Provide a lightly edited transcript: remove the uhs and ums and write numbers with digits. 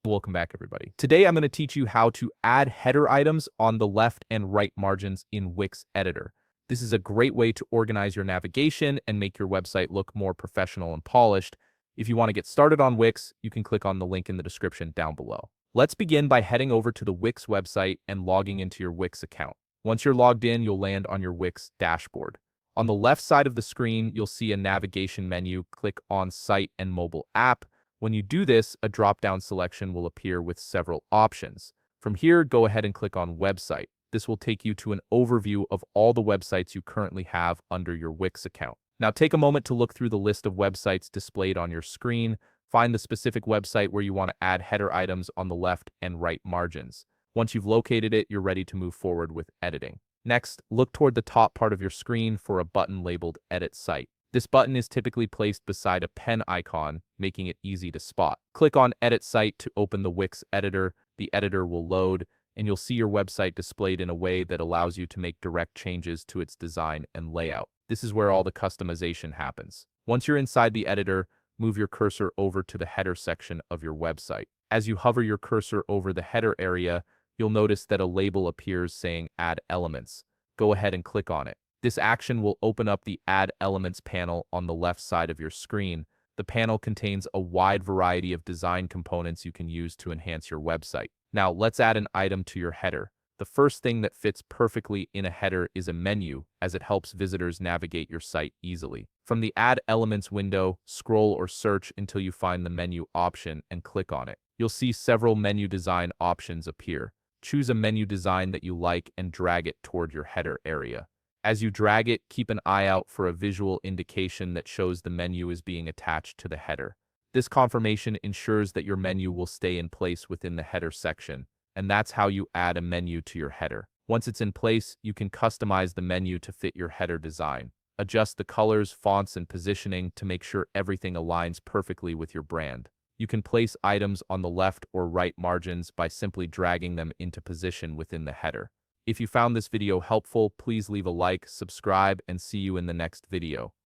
Welcome back, everybody. Today, I'm going to teach you how to add header items on the left and right margins in Wix Editor. This is a great way to organize your navigation and make your website look more professional and polished. If you want to get started on Wix, you can click on the link in the description down below. Let's begin by heading over to the Wix website and logging into your Wix account. Once you're logged in, you'll land on your Wix dashboard. On the left side of the screen, you'll see a navigation menu. Click on Site and Mobile App. When you do this, a drop-down selection will appear with several options. From here, go ahead and click on Website. This will take you to an overview of all the websites you currently have under your Wix account. Now take a moment to look through the list of websites displayed on your screen. Find the specific website where you want to add header items on the left and right margins. Once you've located it, you're ready to move forward with editing. Next, look toward the top part of your screen for a button labeled Edit Site. This button is typically placed beside a pen icon, making it easy to spot. Click on Edit Site to open the Wix editor. The editor will load, and you'll see your website displayed in a way that allows you to make direct changes to its design and layout. This is where all the customization happens. Once you're inside the editor, move your cursor over to the header section of your website. As you hover your cursor over the header area, you'll notice that a label appears saying Add Elements. Go ahead and click on it. This action will open up the Add Elements panel on the left side of your screen. The panel contains a wide variety of design components you can use to enhance your website. Now, let's add an item to your header. The first thing that fits perfectly in a header is a menu, as it helps visitors navigate your site easily. From the Add Elements window, scroll or search until you find the menu option and click on it. You'll see several menu design options appear. Choose a menu design that you like and drag it toward your header area. As you drag it, keep an eye out for a visual indication that shows the menu is being attached to the header. This confirmation ensures that your menu will stay in place within the header section, and that's how you add a menu to your header. Once it's in place, you can customize the menu to fit your header design. Adjust the colors, fonts, and positioning to make sure everything aligns perfectly with your brand. You can place items on the left or right margins by simply dragging them into position within the header. If you found this video helpful, please leave a like, subscribe, and see you in the next video.